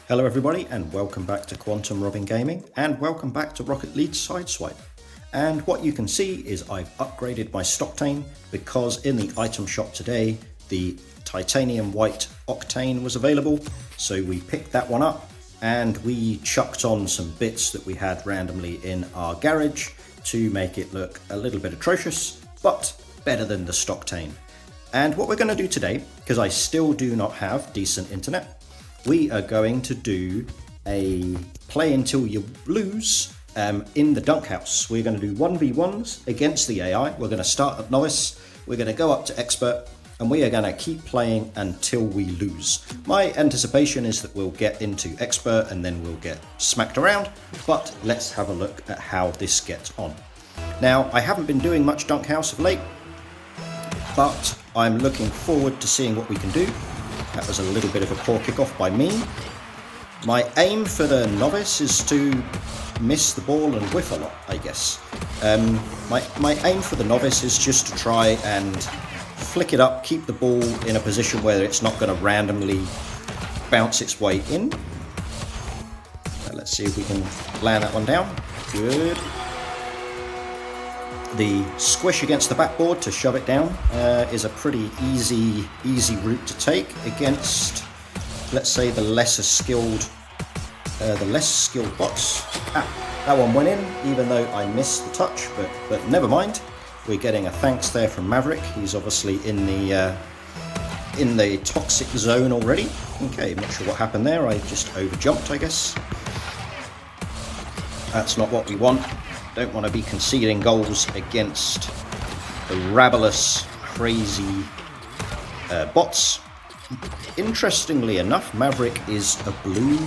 Hello everybody and welcome back to Quantum Robin Gaming and welcome back to Rocket League Sideswipe. And what you can see is I've upgraded my Stocktane because in the item shop today the titanium white octane was available, so we picked that one up and we chucked on some bits that we had randomly in our garage to make it look a little bit atrocious, but better than the Stocktane. And what we're going to do today, because I still do not have decent internet, we are going to do a play until you lose in the dunk house. We're going to do 1v1s against the AI. We're going to start at novice, we're going to go up to expert, and we are going to keep playing until we lose. My anticipation is that we'll get into expert and then we'll get smacked around, but let's have a look at how this gets on. Now, I haven't been doing much dunk house of late, but I'm looking forward to seeing what we can do. That was a little bit of a poor kickoff by me. My aim for the novice is to miss the ball and whiff a lot, I guess. My aim for the novice is just to try and flick it up, keep the ball in a position where it's not going to randomly bounce its way in. Let's see if we can land that one down. Good. The squish against the backboard to shove it down is a pretty easy route to take against, let's say, the lesser skilled bots. That one went in, even though I missed the touch, but never mind. We're getting a thanks there from Maverick. He's obviously in the toxic zone already. Okay, I'm not sure what happened there. I just overjumped, I guess. That's not what we want. Don't want to be conceding goals against the rabulous, crazy bots. Interestingly enough, Maverick is a blue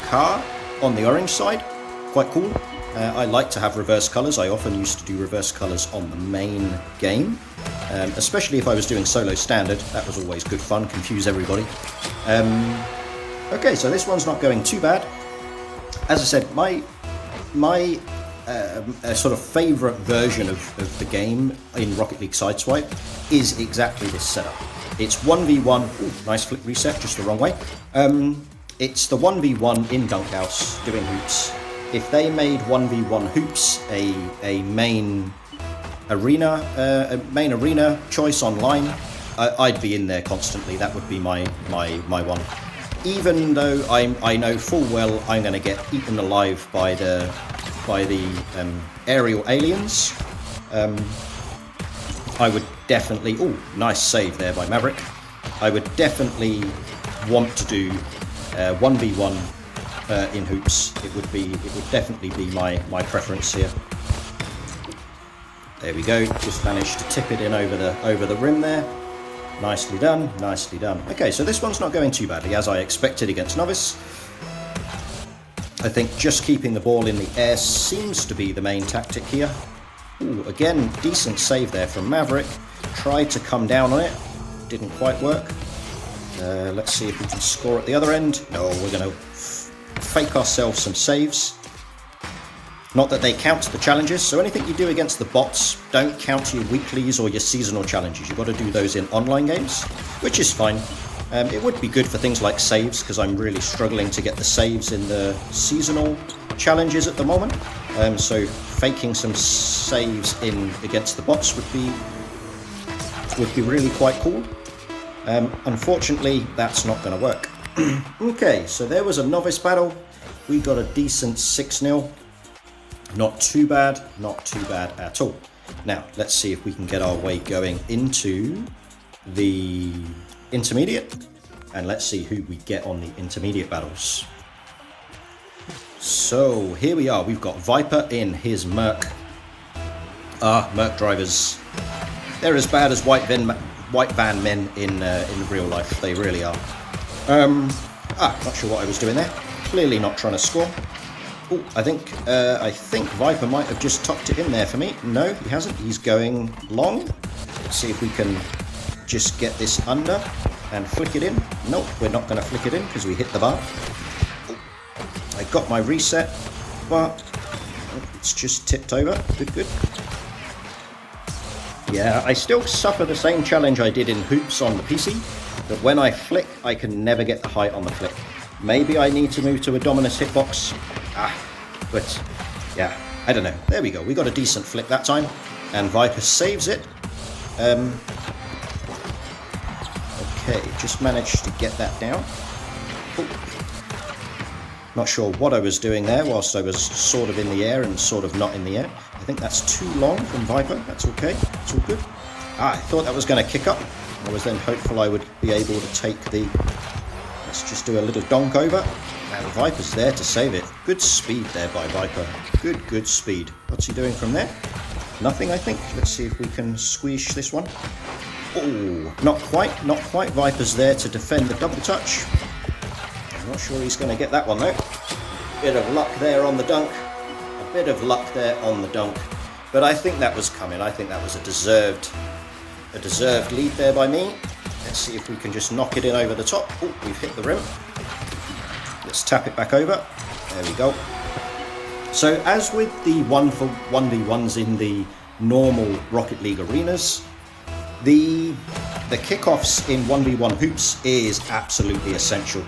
car on the orange side. Quite cool. I like to have reverse colours. I often used to do reverse colours on the main game, especially if I was doing solo standard. That was always good fun, confuse everybody. Okay, so this one's not going too bad. As I said, my a sort of favourite version of the game in Rocket League Sideswipe is exactly this setup. It's 1v1, ooh, nice flick reset, just the wrong way. It's the 1v1 in Dunk House doing hoops. If they made 1v1 hoops a main arena choice online, I'd be in there constantly. That would be my one. Even though I know full well I'm going to get eaten alive by the aerial aliens, I would definitely, oh, nice save there by Maverick. I would definitely want to do 1v1 in hoops. It would definitely be my preference here. There we go. Just managed to tip it in over the rim there. Nicely done, nicely done. Okay, so this one's not going too badly, as I expected against novice. I think just keeping the ball in the air seems to be the main tactic here. Ooh, again, decent save there from Maverick. Tried to come down on it, didn't quite work. Let's see if we can score at the other end. No, we're going to fake ourselves some saves. Not that they count the challenges, so anything you do against the bots don't count your weeklies or your seasonal challenges. You've got to do those in online games, which is fine. It would be good for things like saves, because I'm really struggling to get the saves in the seasonal challenges at the moment. So faking some saves in against the bots would be really quite cool. Unfortunately, that's not going to work. Okay, so there was a novice battle. We got a decent 6-0. Not too bad at all. Now, let's see if we can get our way going into the intermediate, and let's see who we get on the intermediate battles. So here we are. We've got Viper in his Merc. Merc drivers. They're as bad as white van men in real life. They really are. Not sure what I was doing there. Clearly not trying to score. Oh, I think Viper might have just tucked it in there for me. No, he hasn't. He's going long. Let's see if we can just get this under and flick it in. Nope, we're not going to flick it in because we hit the bar. Oh, I got my reset, but it's just tipped over. Good. Yeah, I still suffer the same challenge I did in hoops on the PC, but when I flick, I can never get the height on the flick. Maybe I need to move to a Dominus hitbox. But yeah, I don't know. There we go. We got a decent flick that time. And Viper saves it. Okay, just managed to get that down. Ooh. Not sure what I was doing there whilst I was sort of in the air and sort of not in the air. I think that's too long from Viper. That's okay. It's all good. I thought that was going to kick up. I was then hopeful I would be able to take the... Let's just do a little donk over. And Viper's there to save it. Good speed there by Viper. Good speed. What's he doing from there? Nothing, I think. Let's see if we can squeeze this one. Oh, not quite. Viper's there to defend the double touch. I'm not sure he's going to get that one though. Bit of luck there on the dunk. A bit of luck there on the dunk. But I think that was coming. I think that was a deserved lead there by me. Let's see if we can just knock it in over the top. Oh, we've hit the rim. Let's tap it back over. There we go. So as with the 1v1s in the normal Rocket League arenas, the kickoffs in 1v1 hoops is absolutely essential.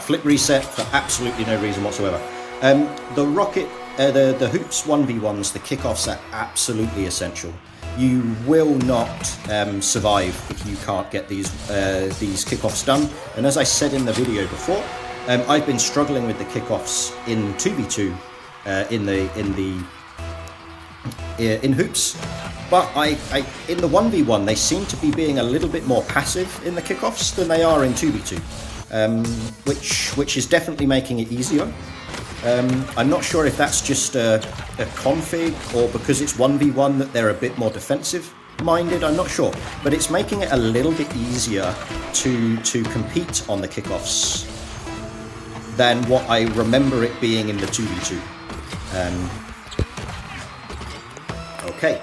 Flip reset for absolutely no reason whatsoever. The hoops 1v1s, the kickoffs are absolutely essential. You will not survive if you can't get these kickoffs done. And as I said in the video before, I've been struggling with the kickoffs in 2v2 in hoops, but in the 1v1 they seem to be being a little bit more passive in the kickoffs than they are in 2v2, which is definitely making it easier. I'm not sure if that's just a config or because it's 1v1 that they're a bit more defensive minded. I'm not sure, but it's making it a little bit easier to compete on the kickoffs than what I remember it being in the 2v2. Okay,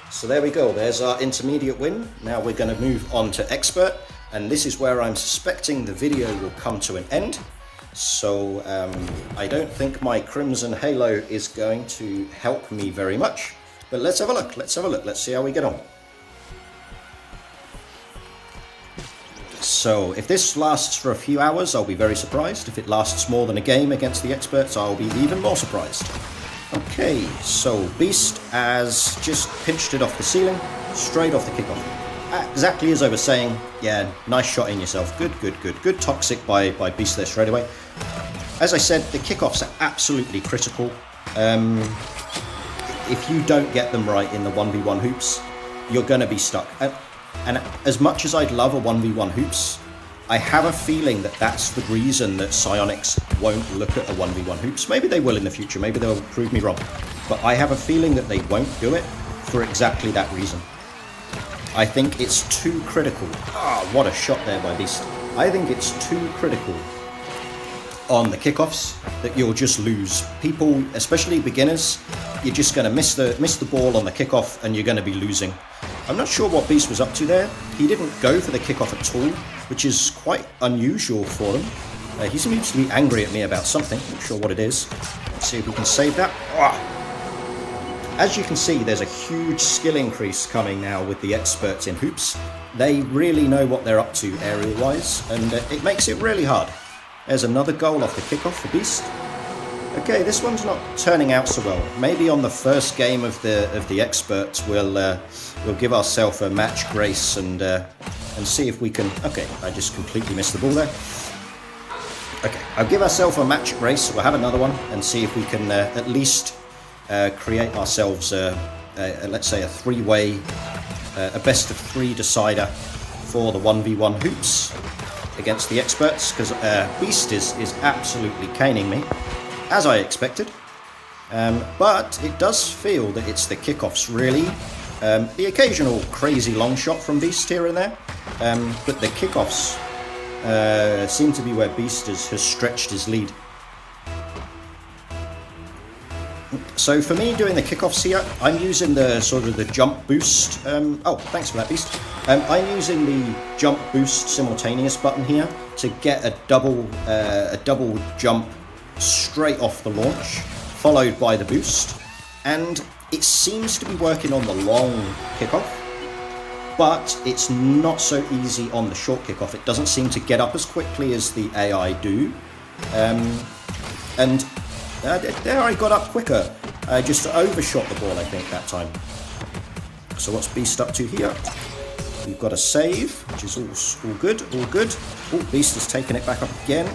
so there we go. There's our intermediate win. Now we're going to move on to expert, and this is where I'm suspecting the video will come to an end. So I don't think my Crimson Halo is going to help me very much, but let's have a look. Let's see how we get on. So if this lasts for a few hours, I'll be very surprised. If it lasts more than a game against the experts, I'll be even more surprised. Okay, so Beast has just pinched it off the ceiling, straight off the kickoff. Exactly as I was saying, yeah, nice shot in yourself. Good toxic by Beast there straight away. As I said, the kickoffs are absolutely critical. If you don't get them right in the 1v1 hoops, you're going to be stuck. And as much as I'd love a 1v1 hoops, I have a feeling that that's the reason that Psyonix won't look at a 1v1 hoops. Maybe they will in the future, maybe they'll prove me wrong. But I have a feeling that they won't do it for exactly that reason. I think it's too critical. What a shot there by Beast. I think it's too critical on the kickoffs that you'll just lose. People, especially beginners, you're just going to miss the ball on the kickoff and you're going to be losing. I'm not sure what Beast was up to there. He didn't go for the kickoff at all, which is quite unusual for him. He seems to be angry at me about something. Not sure what it is. Let's see if we can save that. As you can see, there's a huge skill increase coming now with the experts in hoops. They really know what they're up to area-wise, and it makes it really hard. There's another goal off the kickoff for Beast. Okay, this one's not turning out so well. Maybe on the first game of the experts, we'll give ourselves a match grace and see if we can. Okay, I just completely missed the ball there. Okay, I'll give ourselves a match grace. We'll have another one and see if we can at least create ourselves let's say a three-way, a best of three decider for the 1v1 hoops against the experts, because Beast is absolutely caning me, as I expected. But it does feel that it's the kickoffs really. The occasional crazy long shot from Beast here and there, but the kickoffs seem to be where Beast has stretched his lead. So for me, doing the kickoffs here, I'm using the sort of the jump boost. Oh, thanks for that, Beast. I'm using the jump boost simultaneous button here to get a double jump straight off the launch, followed by the boost, and it seems to be working on the long kickoff. but it's not so easy on the short kickoff. It doesn't seem to get up as quickly as the AI do. And there I got up quicker. I just overshot the ball, I think, that time. So what's Beast up to here? We've got a save, which is all good, all good. Oh, Beast has taken it back up again.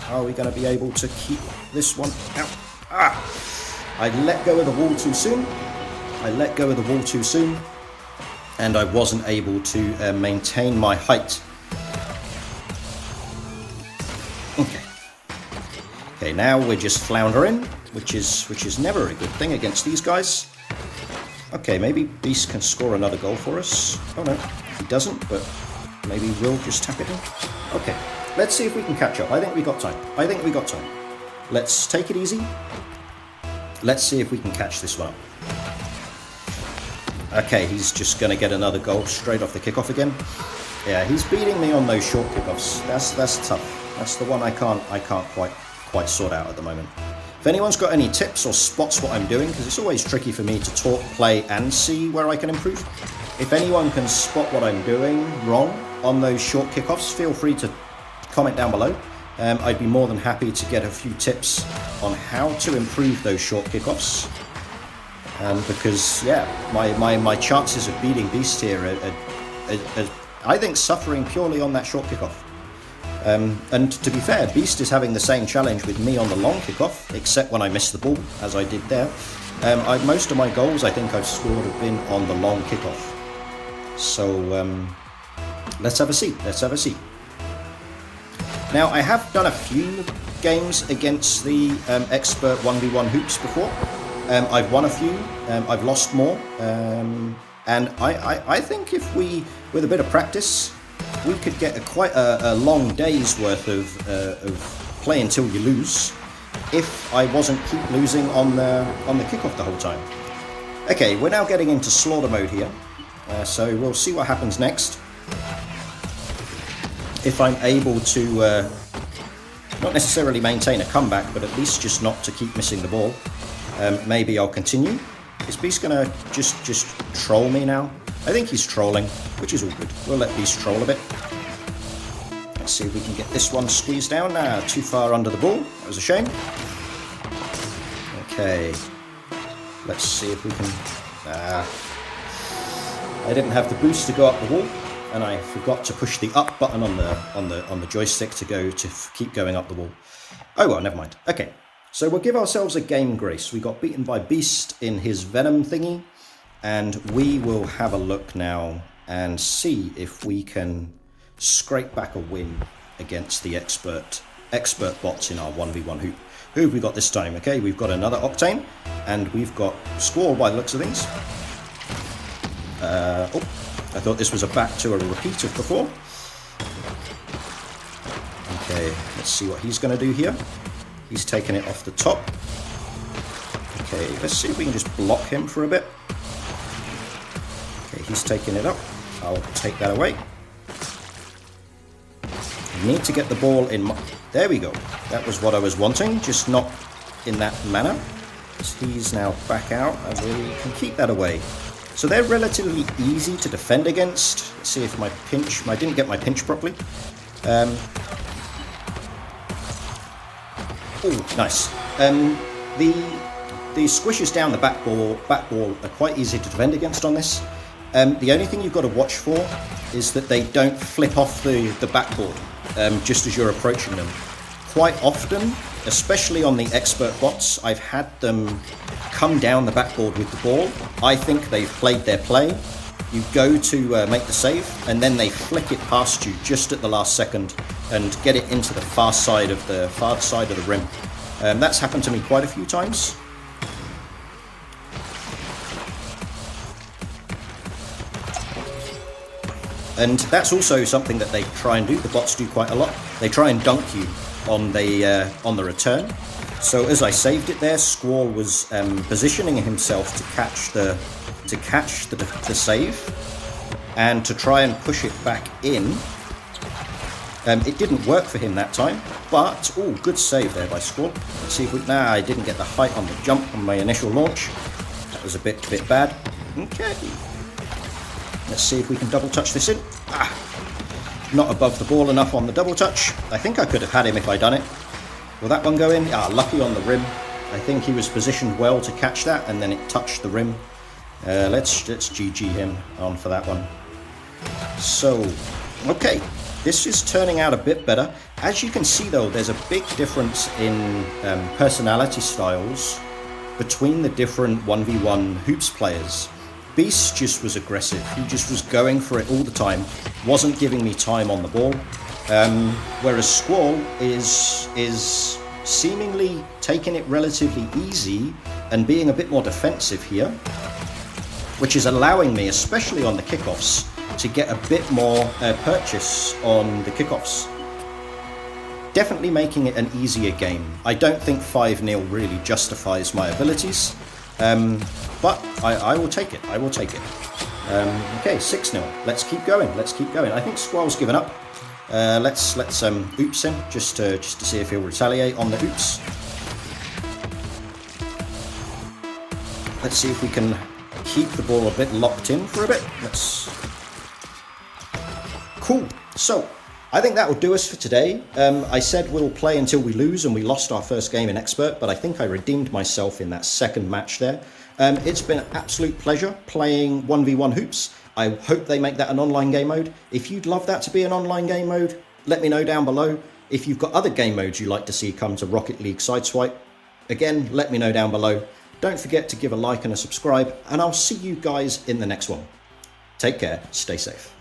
Are we going to be able to keep this one out? Ah! I let go of the wall too soon. And I wasn't able to maintain my height. Okay, now we're just floundering, which is never a good thing against these guys. Okay, maybe Beast can score another goal for us. Oh no, he doesn't, but maybe we'll just tap it in. Okay, let's see if we can catch up. I think we got time. Let's take it easy. Let's see if we can catch this one up. Okay, he's just going to get another goal straight off the kickoff again. Yeah, he's beating me on those short kickoffs. That's tough. That's the one I can't quite sort out at the moment. If anyone's got any tips or spots what I'm doing, because it's always tricky for me to talk, play, and see where I can improve. If anyone can spot what I'm doing wrong on those short kickoffs, feel free to comment down below. I'd be more than happy to get a few tips on how to improve those short kickoffs. Because yeah, my chances of beating Beast here are I think suffering purely on that short kickoff. And to be fair, Beast is having the same challenge with me on the long kickoff, except when I miss the ball, as I did there. Most of my goals I think I've scored have been on the long kickoff. So let's have a see. Now, I have done a few games against the expert 1v1 hoops before. I've won a few, I've lost more, and I think if with a bit of practice, we could get quite a long day's worth of play until you lose, if I wasn't keep losing on the kickoff the whole time. Okay, we're now getting into slaughter mode here, so we'll see what happens next. If I'm able to not necessarily maintain a comeback, but at least just not to keep missing the ball, maybe I'll continue. Is Beast gonna just troll me now? I think he's trolling, which is all good. We'll let Beast troll a bit. Let's see if we can get this one squeezed down. Nah, too far under the ball. That was a shame. Okay. Let's see if we can... I didn't have the boost to go up the wall, and I forgot to push the up button on the joystick to keep going up the wall. Oh well, never mind. Okay. So we'll give ourselves a game grace. We got beaten by Beast in his Venom thingy, and we will have a look now and see if we can scrape back a win against the expert bots in our 1v1 hoop. Who have we got this time? Okay, we've got another Octane, and we've got Squall by the looks of things. I thought this was back to a repeat of before. Okay, let's see what he's going to do here. He's taken it off the top. Okay, let's see if we can just block him for a bit. Okay, he's taking it up. I'll take that away. Need to get the ball in. There we go. That was what I was wanting, just not in that manner. So he's now back out, and we can keep that away. So they're relatively easy to defend against. Let's see if I didn't get my pinch properly. Oh, nice. The squishes down the back ball are quite easy to defend against on this. The only thing you've got to watch for is that they don't flip off the backboard just as you're approaching them. Quite often, especially on the expert bots, I've had them come down the backboard with the ball. I think they've played their play. You go to make the save, and then they flick it past you just at the last second and get it into the far side of the rim. That's happened to me quite a few times. And that's also something that they try and do. The bots do quite a lot. They try and dunk you on the return. So as I saved it there, Squall was positioning himself to catch the save and to try and push it back in. It didn't work for him that time, but oh, good save there by Squall. Let's see if we. Nah, I didn't get the height on the jump on my initial launch. That was a bit bad. Okay. Let's see if we can double touch this in. Not above the ball enough on the double touch. I think I could have had him if I'd done it. Will that one go in? Lucky on the rim. I think he was positioned well to catch that, and then it touched the rim. Let's GG him on for that one. So, okay, this is turning out a bit better. As you can see though, there's a big difference in personality styles between the different 1v1 hoops players. Beast just was aggressive. He just was going for it all the time, wasn't giving me time on the ball. Whereas Squall is seemingly taking it relatively easy and being a bit more defensive here, which is allowing me, especially on the kickoffs, to get a bit more purchase on the kickoffs. Definitely making it an easier game. I don't think 5-0 really justifies my abilities, but I will take it. I will take it. Okay, 6-0. Let's keep going. Let's keep going. I think Squall's given up. Let's oops him just to see if he'll retaliate on the oops. Let's see if we can keep the ball a bit locked in for a bit. Cool. So I think that will do us for today. I said we'll play until we lose, and we lost our first game in Expert, but I think I redeemed myself in that second match there. It's been an absolute pleasure playing 1v1 hoops. I hope they make that an online game mode. If you'd love that to be an online game mode, let me know down below. If you've got other game modes you'd like to see come to Rocket League Sideswipe, again, let me know down below. Don't forget to give a like and a subscribe, and I'll see you guys in the next one. Take care, stay safe.